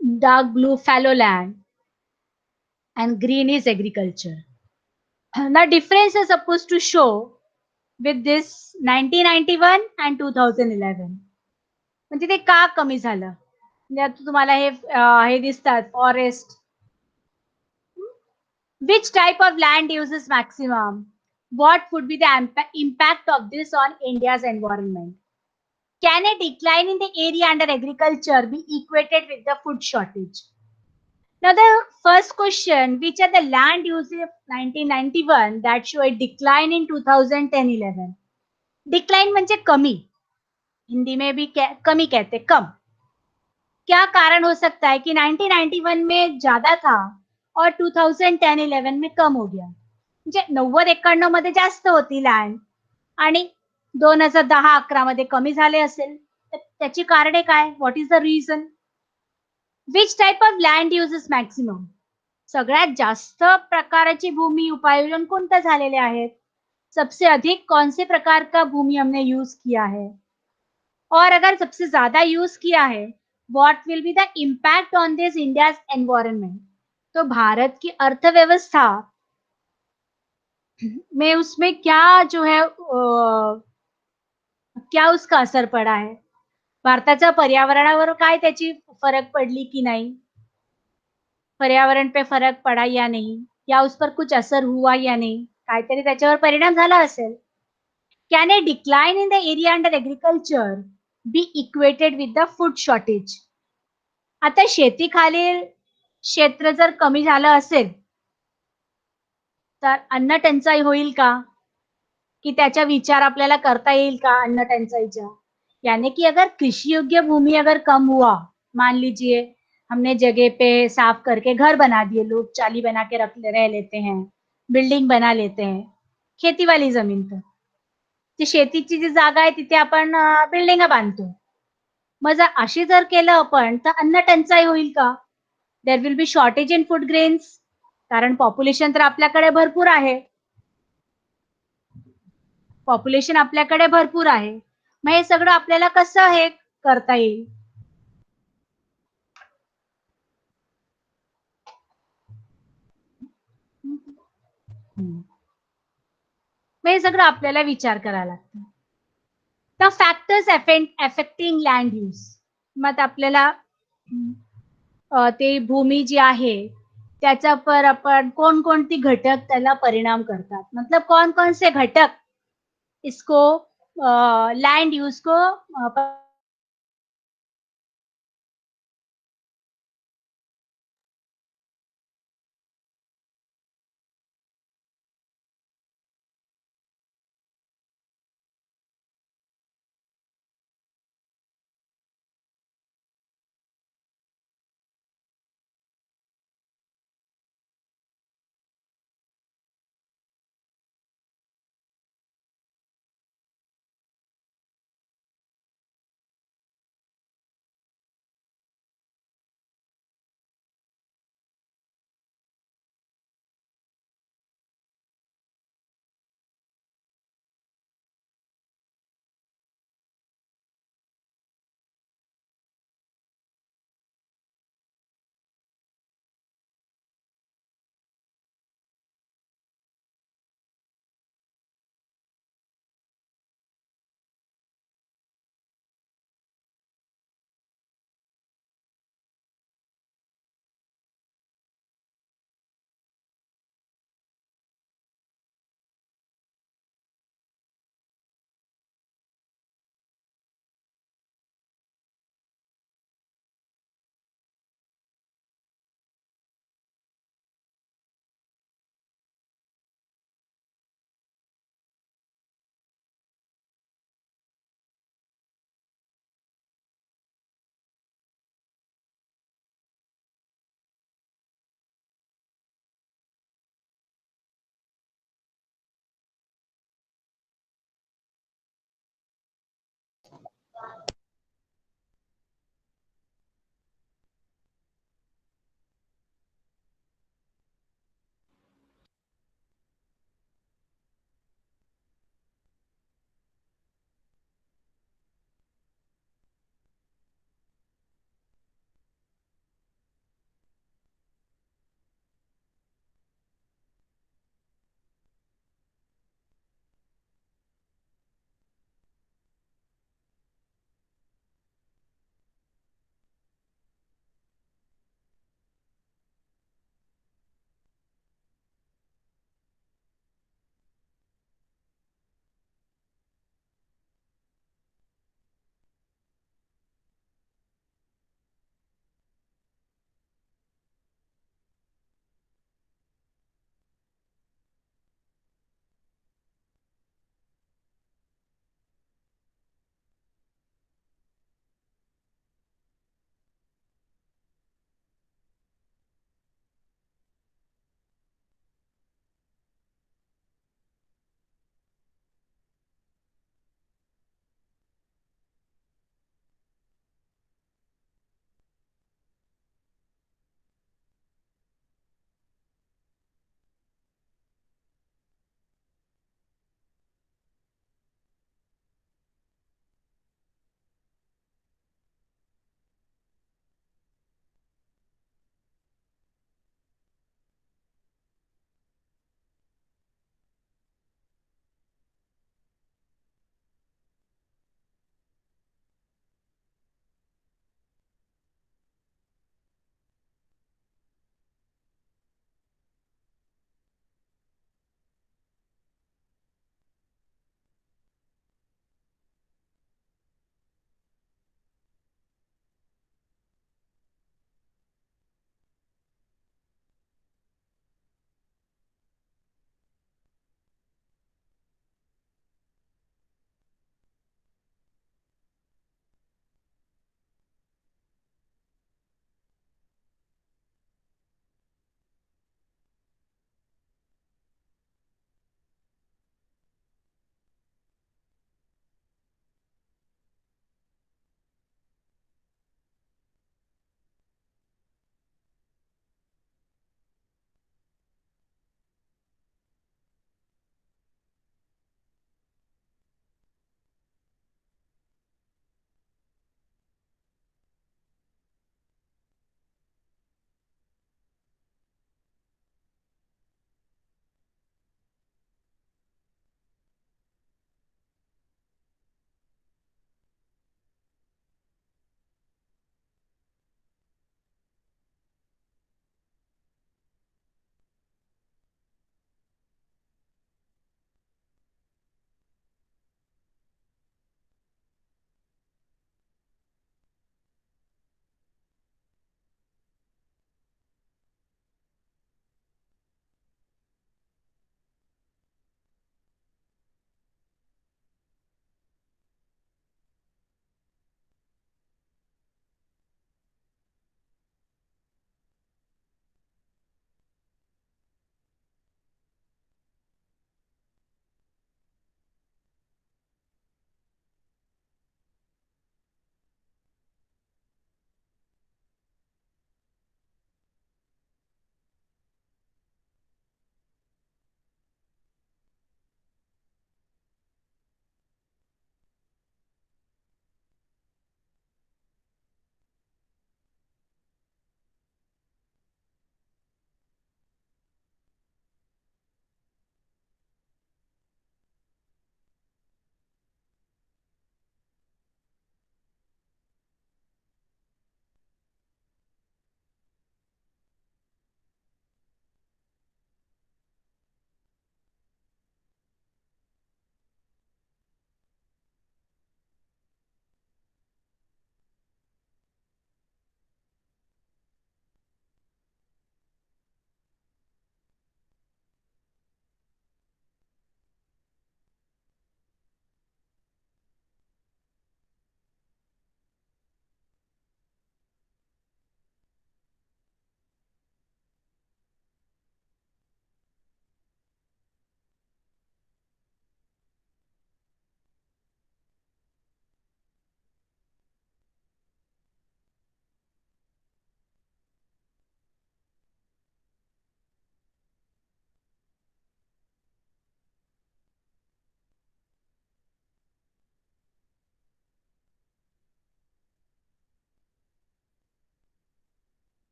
dark blue fallow land and green is agriculture. The difference is supposed to show with this 1991 and 2011. म्हणजे ते का कमी झालं? म्हणजे आता तुम्हाला हे दिसतात forest. Which type of land uses maximum? What would be the impact of this on India's environment? Can a decline in the area under agriculture be equated with the food shortage? Now the first question, which are the land uses of 1991 that show a decline in 2010-11? Decline म्हणजे कमी, हिंदी में भी कमी कहते, कम. क्या कारण हो सकता है कि 1991 में ज्यादा था और 2010-11 में कम हो गया? म्हणजे 90-91 मध्ये जास्त होती लँड आणि 2010-11 मध्ये कमी झाले असेल, तर त्याची कारणे काय? What is the reason? Which type of land uses maximum? सगळ्यात जास्त प्रकारची भूमी उपयोजन कोणतं झालेले आहेत? सबसे अधिक कौन से प्रकार का भूमि हमने यूज किया है? और अगर सबसे ज्यादा यूज किया है, what will be the impact on this India's environment? तो भारत की अर्थव्यवस्था में उसमें क्या जो है क्या उसका असर पड़ा है? भारताच्या पर्यावरणावर काय त्याची फरक पडली की नहीं? पर्यावरण पे फरक पड़ा या नहीं? या उस पर कुछ असर हुआ या नहीं? काहीतरी त्याच्यावर परिणाम झाला असेल. Can a decline in the area under agriculture be equated with the food shortage? आता शेतीखालील क्षेत्र जर कमी झालं असेल, तर अन्न टंचाई होईल का? कि त्याचा विचार आपल्याला करता येईल का अन्न टंचाईचा? यानी कि अगर कृषि योग्य भूमि अगर कम हुआ, मान लीजिए हमने जगह पे साफ करके घर बना दिए, लोग चाली बना के रह लेते हैं, बिल्डिंग बना लेते हैं, खेती वाली जमीन पर. ती शेतीची जी जागा आहे तिथे आपण बिल्डिंगा बांधतो. मग जर अशी जर केलं आपण तर अन्न टंचाई होईल का? There will be shortage in food grains. कारण पॉप्युलेशन तर आपल्याकडे भरपूर आहे. पॉप्युलेशन आपल्याकडे भरपूर आहे. मग हे सगळं आपल्याला कसं हे करता येईल? हं. मग हे सगळं आपल्याला विचार करावा लागतो. The factors affecting land use. मग आपल्याला ते भूमी जी आहे त्याच्यावर आपण कोणकोणती घटक त्याला परिणाम करतात. मतलब कौन-कौन से घटक इसको लैंड यूज को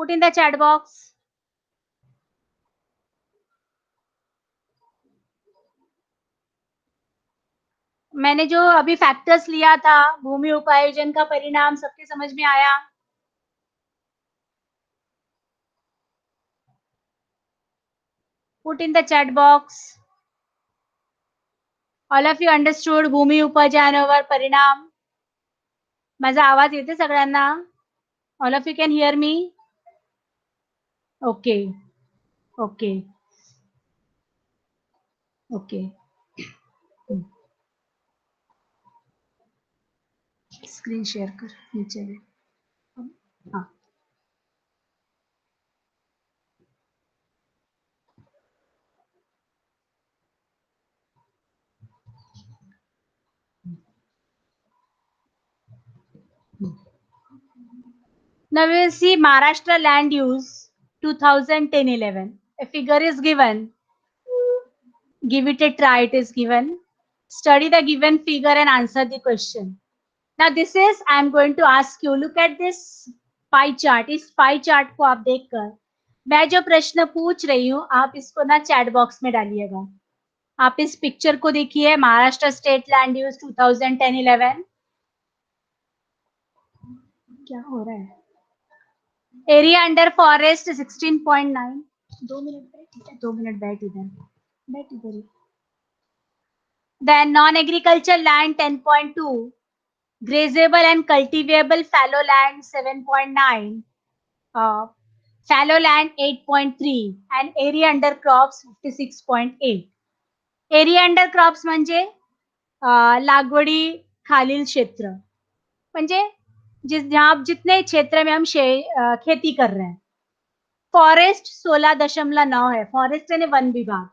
Put in the chat box. मैंने जो अभी फैक्टर्स लिया था भूमि उपायोजन का परिणाम सबके समझ में आया? Put in the chat box. All of you understood भूमि उपजानावर परिणाम? माझा आवाज येते सगळ्यांना? All of you can hear me? Okay. Okay. Okay. Screen share कर नीचे में. हाँ. Now we will see Maharashtra land use 2010-11. A figure is given. Give it a try. It is given. Study the given figure and answer the question. Now this is I am going to ask you. Look at this pie chart. Is pie chart को आप देखकर मैं जो प्रश्न पूछ रही हूँ आप इसको ना चैट बॉक्स में डालिएगा. आप इस पिक्चर को देखिए. Maharashtra state land use 2010-11. क्या हो रहा है? Area under forest 16.9. 2 मिनट बैठ. 2 मिनट बैठ इधर. बैठ इधर ही. Then non-agriculture land 10.2, grazable and cultivable fallow land 7.9, fallow land 8.3 and area under crops 56.8. Area under crops म्हणजे लागवडी खालील क्षेत्र म्हणजे जहाँ जितने क्षेत्र में हम खेती कर रहे हैं. फॉरेस्ट 16.9 है. फॉरेस्ट यानी वन विभाग.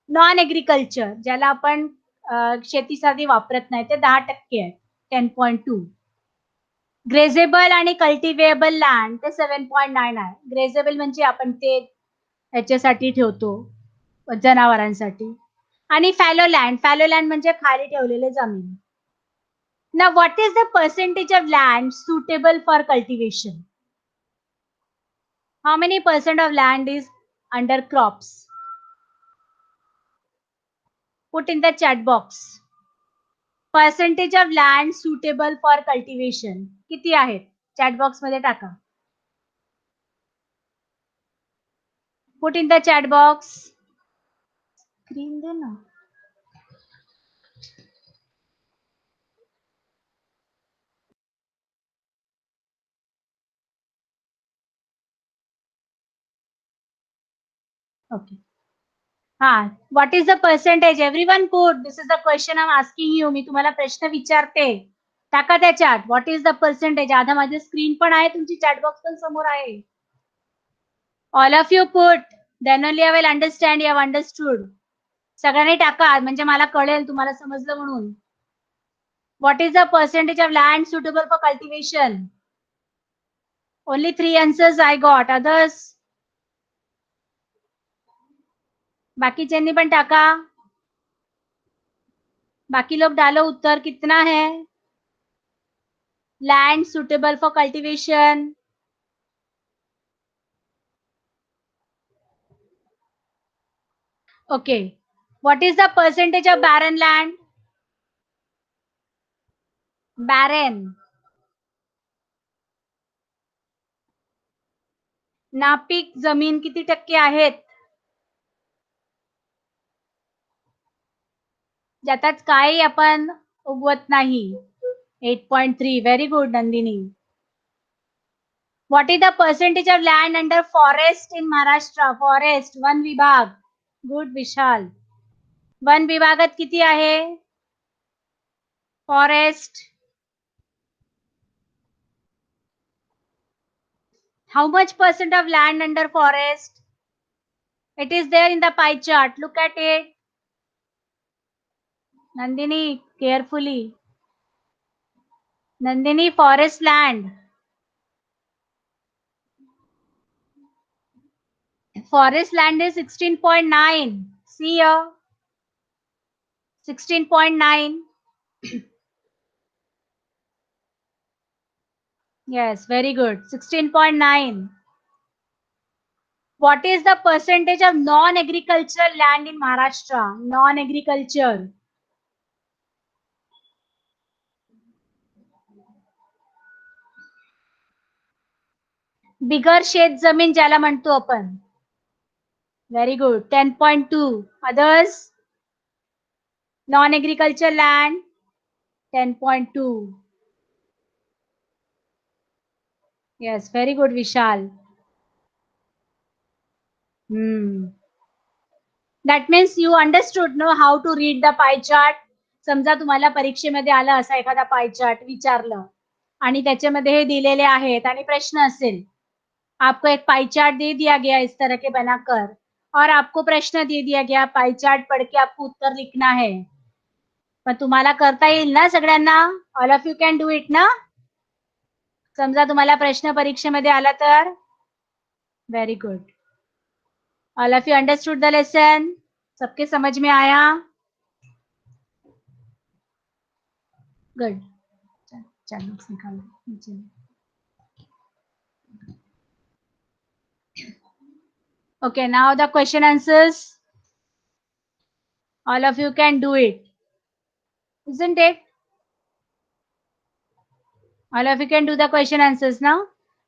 नॉन एग्रीकल्चर ज्याला आपण शेतीसाठी वापरत नाही ते 10% आहे. 10.2. ग्रेझेबल आणि कल्टिवेबल लँड ते 7.9 आहे. ग्रेझेबल म्हणजे आपण ते ह्याच्यासाठी ठेवतो जनावरांसाठी. आणि फॅलो लँड म्हणजे खाली ठेवलेले जमीन. ना what is the percentage of land suitable for cultivation? How many % of land is under crops? Put in the chat box. Percentage of land suitable for cultivation किती आहेत? चॅट बॉक्स मध्ये टाका. Put in the chat box. Screen दे ना. Okay. What is the percentage? Everyone put. This is the question I'm asking you. मी तुम्हाला प्रश्न विचारते. टाका त्या chat. What is the percentage? आधा माझी स्क्रीन पण आहे तुमची चॅट बॉक्स पण समोर आहे. All of you put. Then only I will understand you have understood. सगळ्यांनी टाका म्हणजे मला कळेल तुम्हाला समजलं म्हणून. What is the percentage of land suitable for cultivation? Only 3 answers I got. Others? बाकीच्यांनी पण टाका. बाकी लोग डालो उत्तर कितना है. Land suitable for cultivation. Okay. What is the percentage of barren land? Barren. नापीक जमीन किती टक्के आहेत? ज्यात काही आपण उगवत नाही. 8.3. Very good, Nandini. What is the percentage of land under forest in Maharashtra? Forest, one विभाग. Good, Vishal. वन विभागात किती आहे? Forest. How much % of land under forest? It is there in the pie chart. Look at it. Nandini, carefully. Nandini, forest land. Forest land is 16.9. See here. 16.9. Yes, very good. 16.9. What is the percentage of non-agricultural land in Maharashtra? Non-agriculture. बिगर शेत जमीन ज्याला म्हणतो आपण. Very good. 10.2. Others? Non-agricultural land. 10.2. Yes, very good, Vishal. That means you understood no how to read the pie chart. समजा तुम्हाला परीक्षेमध्ये आलं असा एखादा पाय चार्ट विचारलं आणि त्याच्यामध्ये हे दिलेले आहेत आणि प्रश्न असेल, आपको एक पाई चार्ट दे दिया गया इस तरह के बनाकर और आपको प्रश्न दे दिया गया, पाई चार्ट पढ़ के आपको उत्तर लिखना है. पण तुम्हाला करता येईल ना सगळ्यांना? All of you can do it ना? समजा तुम्हाला प्रश्न परीक्षेमध्ये आला तर? Very good. All of you understood the lesson? सबके समझ में आया? गुड. चलो निकाल नीचे. Okay, now the question answers. All of you can do it, isn't it? All of you can do the question answers now.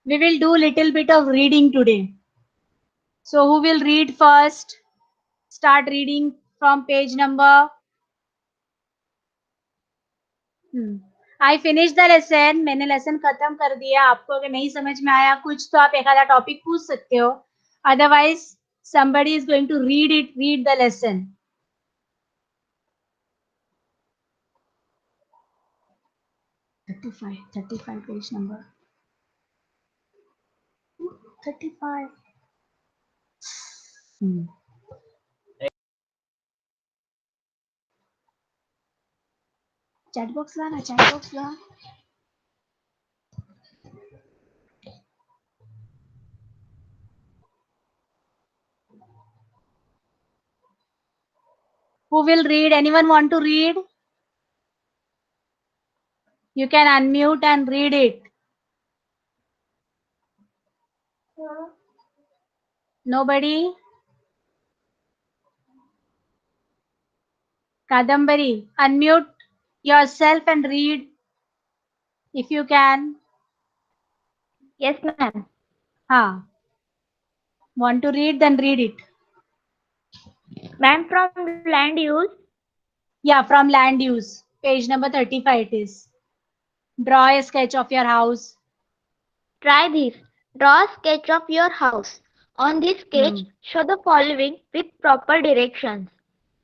We will do little bit of reading today. So who will read first? Start reading from page number. I finished the lesson. Maine lesson खत्म कर दिया. आपको अगर नहीं समझ में आया कुछ तो आप एक आधा टॉपिक पूछ सकते हो. Otherwise, somebody is going to read it. Read the lesson. 35 page number. 35. Chat box ला ना, chat box ला. Who will read? Anyone want to read? You can unmute and read it. Nobody? Kadambari, unmute yourself and read if you can. Yes, ma'am. Ha. Want to read? Then read it. Ma'am, from land use, Yeah, from land use. Page number 35 it is. Draw a sketch of your house. try this. Draw a sketch of your house. On this sketch, show the following with proper directions.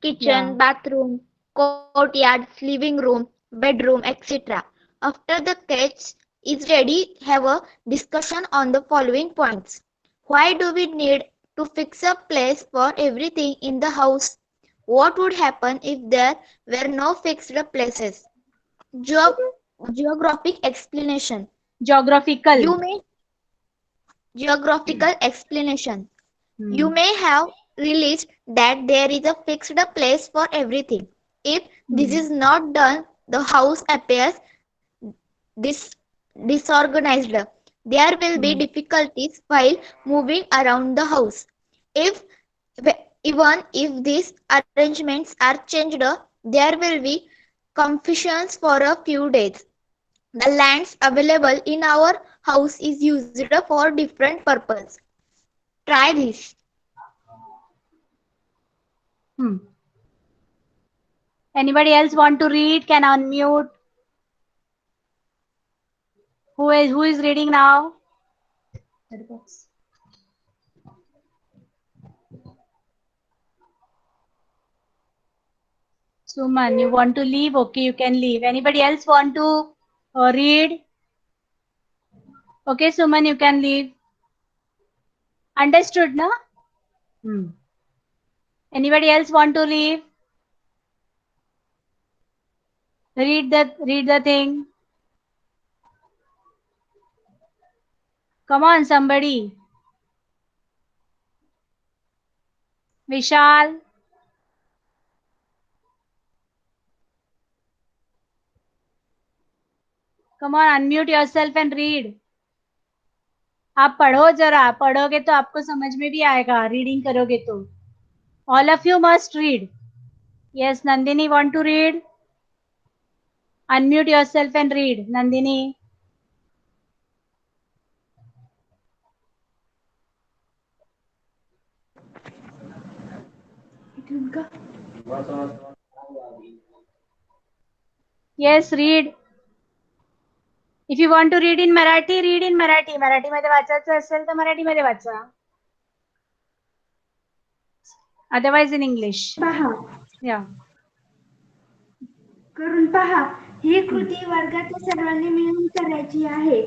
Kitchen, Yeah. bathroom, courtyards, living room, bedroom, etc. After the sketch is ready, have a discussion on the following points. Why do we need to fix a place for everything in the house? What would happen if there were no fixed places? Geographic explanation. Geographical. You may geographical explanation. You Hmm. may have realized that there is a fixed place for everything. If this is not done, the house appears dis- disorganized. There will be difficulties while moving around the house. If even if these arrangements are changed, there will be confusions for a few days. The lands available in our house is used for different purposes. Try this. Hmm. Anybody else want to read? Can unmute. Who is reading now? Suman, you want to leave? Okay, you can leave. Anybody else want to read? Okay, Suman, you can leave. Understood, no? Anybody else want to leave? Read the thing. Come on, somebody. Vishal. Come on, unmute yourself and read. आप पढ़ो जरा, पढ़ोगे तो आपको समझ में भी आएगा, रीडिंग करोगे तो. All of you must read. Yes, Nandini, want to read? Unmute yourself and read, Nandini. Yes, read. If you want to read in Marathi, read in Marathi. Marathi मध्ये वाचायचं असेल तर मराठी मध्ये वाचा. Otherwise in English. पहा Yeah. करून पहा. ही कृती वर्गातील सर्वांनी मिळून करायची आहे.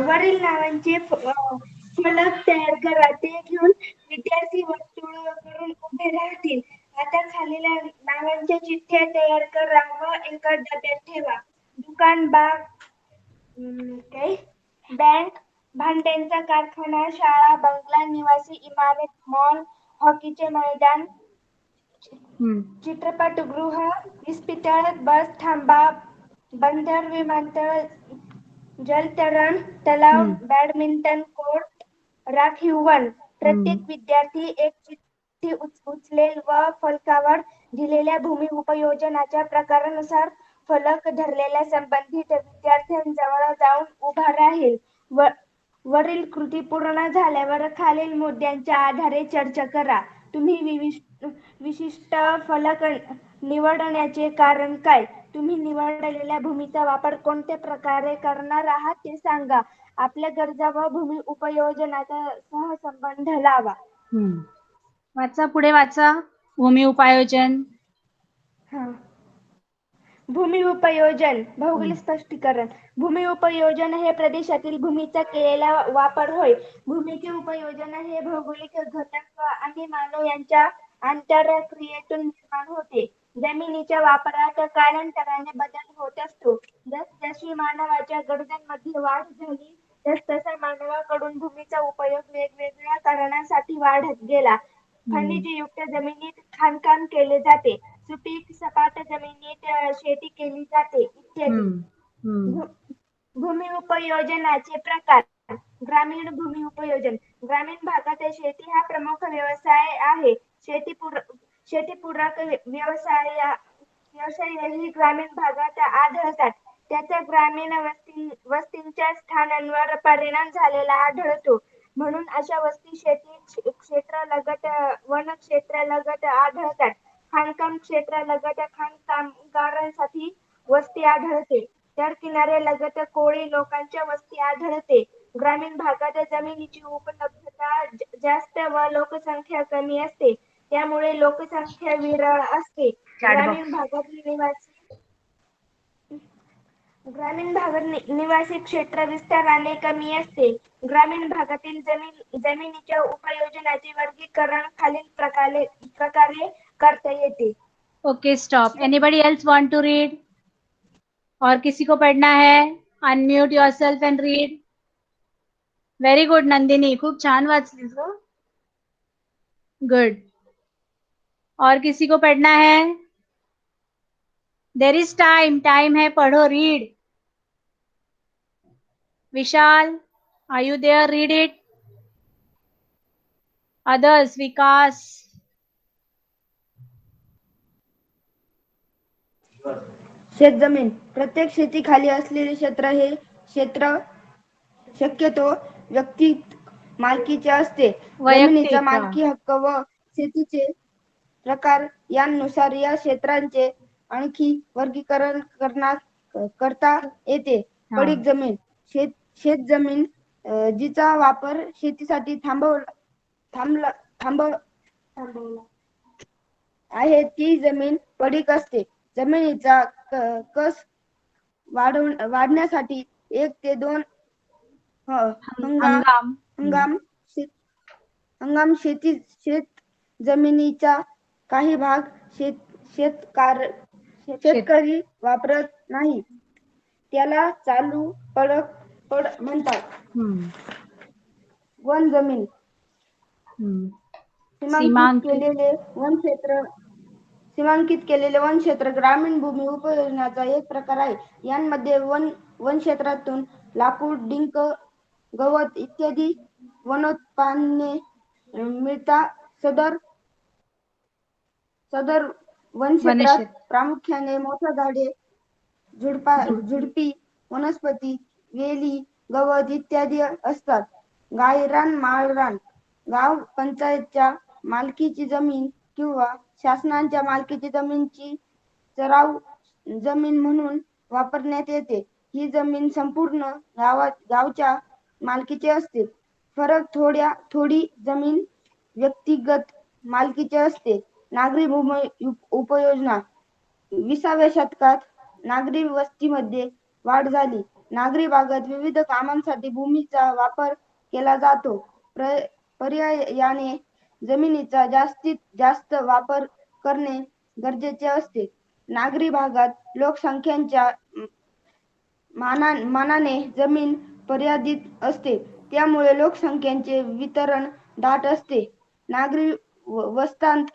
वरील नावांचे फलक तयार करा. ते घेऊन विद्यार्थी वर्तुळ करून उभे राहतील. आता खालील नावांच्या चिठ्ठ्या तयार करा व एका डब्यात ठेवा. दुकान, बाग, बँक, भांड्यांचा कारखाना, शाळा, बंगला, निवासी इमारत, मॉल, हॉकीचे मैदान, चित्रपटगृह, इस्पितळ, बस थांबा, बंदर, विमानतळ, जलतरण, तलाव, बॅडमिंटन कोर्ट, राखीव वन. प्रत्येक विद्यार्थी एक चिठ्ठी उचलेल व फलकावर दिलेल्या भूमी उपयोजनाच्या प्रकारानुसार फलक धरलेल्या संबंधित विद्यार्थ्यांजवळ जाऊन उभा राहील. वरील कृती पूर्ण झाल्यावर खालील मुद्द्यांच्या आधारे चर्चा करा. तुम्ही विशिष्ट फलक निवडण्याचे कारण काय? तुम्ही निवडलेल्या भूमीचा वापर कोणत्या प्रकारे करणार आहात ते सांगा. आपल्या गरजा व भूमी उपयोजनाचा सहसंबंध लावा. वाचा, पुढे वाचा. भूमी उपयोजन. भूमी उपयोजन. भौगोलिक स्पष्टीकरण. भूमी उपयोजन हे प्रदेशातील भूमीचा केलेला वापर होय. भूमीचे उपयोजन हे भौगोलिक घटक आणि मानव यांच्या आंतरक्रियेतून निर्माण होते. जमिनीच्या वापरात कालांतराने बदल होत असतो. जसजशी मानवाच्या गरजांमध्ये वाढ झाली तसतसा मानवाकडून भूमीचा उपयोग वेगवेगळ्या कारणांसाठी वाढत गेला. खनिजयुक्त जमिनीत खाणकाम केले जाते. सुपीक सपाट जमिनीत शेती केली जाते इत्यादी. भूमी उपयोजनाचे प्रकार. ग्रामीण भूमी उपयोजन. ग्रामीण भागात शेती हा प्रमुख व्यवसाय आहे. शेतीपूरक व्यवसायही ग्रामीण भागात आढळतात. त्याचा ग्रामीण वस्तींच्या स्थानांवर परिणाम झालेला आढळतो. म्हणून अशा वस्ती शेती क्षेत्रालगत वन क्षेत्रालगत आढळतात. खाणकाम क्षेत्रालगत खाणकामगारांसाठी वस्ती आढळते. तर किनाऱ्यालगत कोळी लोकांच्या वस्ती आढळते. ग्रामीण भागात जमिनीची उपलब्धता जास्त व लोकसंख्या कमी असते. त्यामुळे लोकसंख्या विरळ असते. ग्रामीण भागात निवासी क्षेत्र विस्ताराने कमी असते. ग्रामीण भागातील जमिनीच्या उपयोजनाचे वर्गीकरण खालील प्रकारे करता येते. Okay, stop. Anybody else want to read? और किसी को पढ़ना है? Unmute yourself and read. Very good Nandini, खूप छान वाचलीस ग. गुड. और किसी को पढ़ना है? देयर इज टाइम, टाइम है, पढ़ो, read. Vishal, are you there? Read it. Others, Vikas. शेतजमीन. प्रत्येक शेतीखाली असलेले क्षेत्र हे क्षेत्र शक्यतो व्यक्ती मालकीचे असते. जमिनीचा मालकी हक्क व शेतीचे प्रकार यानुसार या क्षेत्रांचे आणखी वर्गीकरण करता येते. पडीक जमीन. शेतजमीन जिचा वापर शेतीसाठी थांबवला आहे ती जमीन पडीक असते. जमिनीचा कस वाढण्यासाठी 1 ते 2 हंगाम शेत जमिनीचा काही भाग शेतकरी वापरत नाही. त्याला चालू पड म्हणतात. वन जमीन. सीमांकित केलेले वन क्षेत्र ग्रामीण भूमी उपयोजनाचा एक प्रकार आहे. यांमध्ये वन क्षेत्रातून लाकूड, डिंक, गवत इत्यादी वनोत्पादने मिळतात. सदर वनक्षेत्रात वनक्षेत्र प्रामुख्याने मोठ्या झाडे, झुडपी, वनस्पती, वेली, गवत इत्यादी असतात. गायरान, माळरान गाव पंचायतच्या मालकीची जमीन किंवा शासनाच्या मालकीची जमीनची चराव जमीन म्हणून वापरण्यात येते. ही जमीन संपूर्ण गावच्या मालकीची असते. थोडी जमीन व्यक्तिगत मालकीची असते. नागरी भूमी उपयोजना 20व्या शतकात नागरी वस्तीमध्ये वाढ झाली. नागरी भागात विविध कामांसाठी भूमीचा वापर केला जातो. पर्यायाने जमिनीचा जास्तीत जास्त वापर करणे गरजेचे असते. नागरी भागात लोकसंख्येच्या मानाने जमीन मर्यादित असते. त्यामुळे लोकसंख्येचे वितरण दाट असते. नागरी वस्त्यांत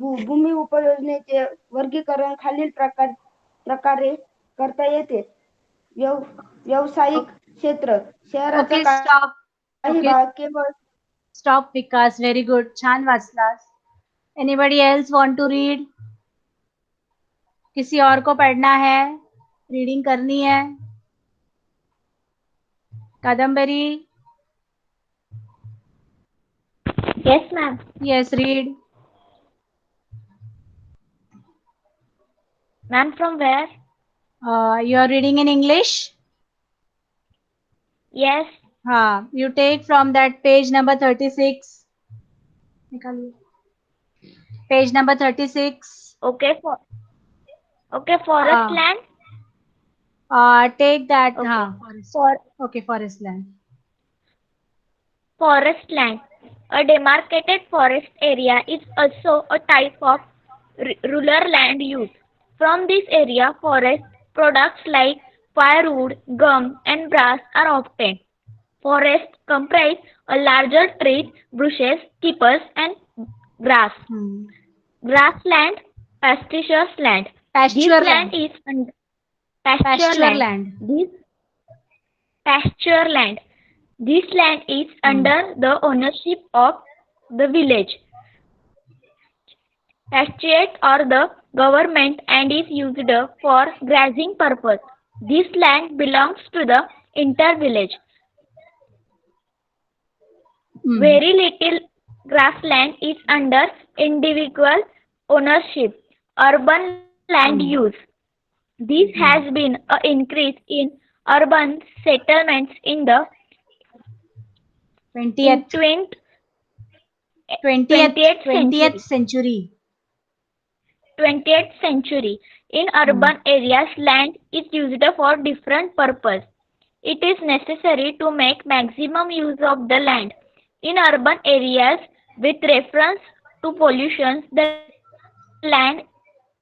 भूमी उपयोजनेचे वर्गीकरण खालील प्रकारे करता येते. व्यावसायिक क्षेत्र शहराचा ओके, स्टॉप. काही ओके, भाग केवळ स्टॉप विकास. Very good. छान वाचलास. Anybody else want to read? किसी और को पढ़ना है? रीडिंग करनी है? Kadambari? Yes, ma'am. Yes, read. Ma'am, from where? You are reading in English? Yes. You take from that page number 36. निकालिए. Page number 36. Okay, forest land. Take that. Okay. Forest. Okay, forest land. Forest land. A demarcated forest area is also a type of rural land use. From this area, forest products like firewood, gum, and brass are obtained. Forests comprise a larger trees, bushes, creepers, and grass. Grassland, pastures land. This Pasture land land. is Pasture land. Pasture land. This land is under the ownership of the village, pasturage or the government and is used for grazing purpose. This land belongs to the inter-village. Very little grassland is under individual ownership. Urban land use. This has been an increase in urban settlements in the 20th 20th century. 20th century. In urban areas, land is used for different purpose. It is necessary to make maximum use of the land. In urban areas, with reference to pollution, the land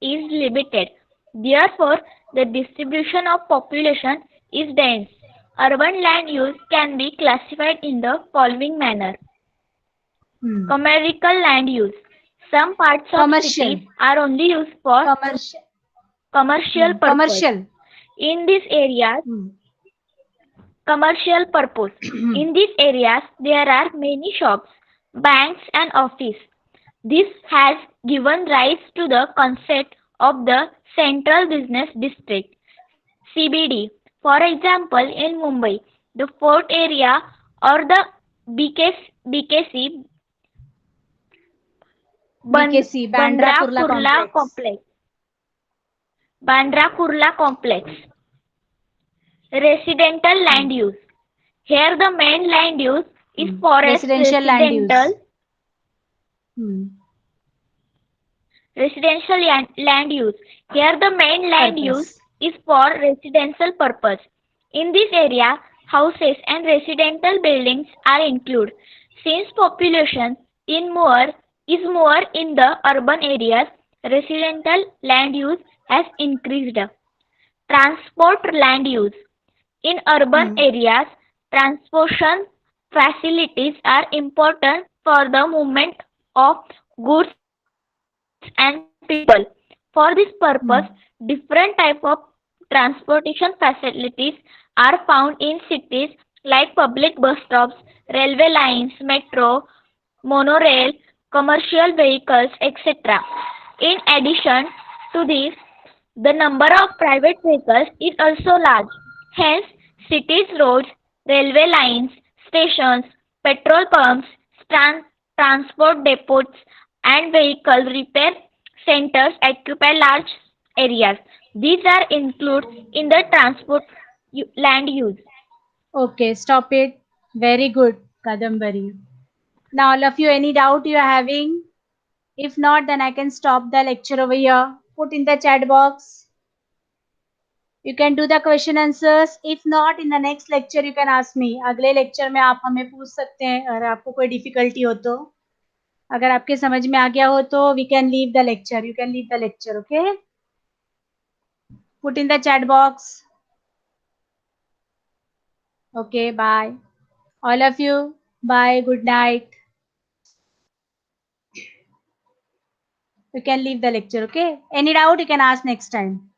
is limited. Therefore, the distribution of population is dense. Urban land use can be classified in the following manner. Commercial land use. Some parts of cities are only used for commercial purpose. In these areas, commercial purpose. In these areas, there are many shops, banks, and offices. This has given rise to the concept of the Central Business District (CBD). For example, in Mumbai, the Fort area or the BKC Bandra Kurla complex. Residential land use. Here the main land use is forest residential land use. Here the main land use is for residential purpose. In this area, houses and residential buildings are included. Since population is more in the urban areas, residential land use has increased. Transport land use. In urban areas, transportation facilities are important for the movement of goods and people. For this purpose, different types of transportation facilities are found in cities like public bus stops, railway lines, metro, monorail, commercial vehicles, etc. In addition to this, the number of private vehicles is also large. Hence, cities, roads, railway lines, stations, petrol pumps, transport depots, and vehicle repair centers occupy large areas. These are included in the transport land use. Okay, stop it. Very good, Kadambari. Now, all of you, any doubt you are having? If not, then I can stop the lecture over here. Put in the chat box. You can do the question answers. If not, in the next lecture you can ask me. अगले lecture में आप हमें पूछ सकते हैं अगर आपको कोई difficulty हो तो. अगर आपके समझ में आ गया हो तो we can leave the lecture. You can leave the lecture, okay? Put in the chat box. Okay, bye. All of you, bye, good night. You can leave the lecture, okay? Any doubt you can ask next time.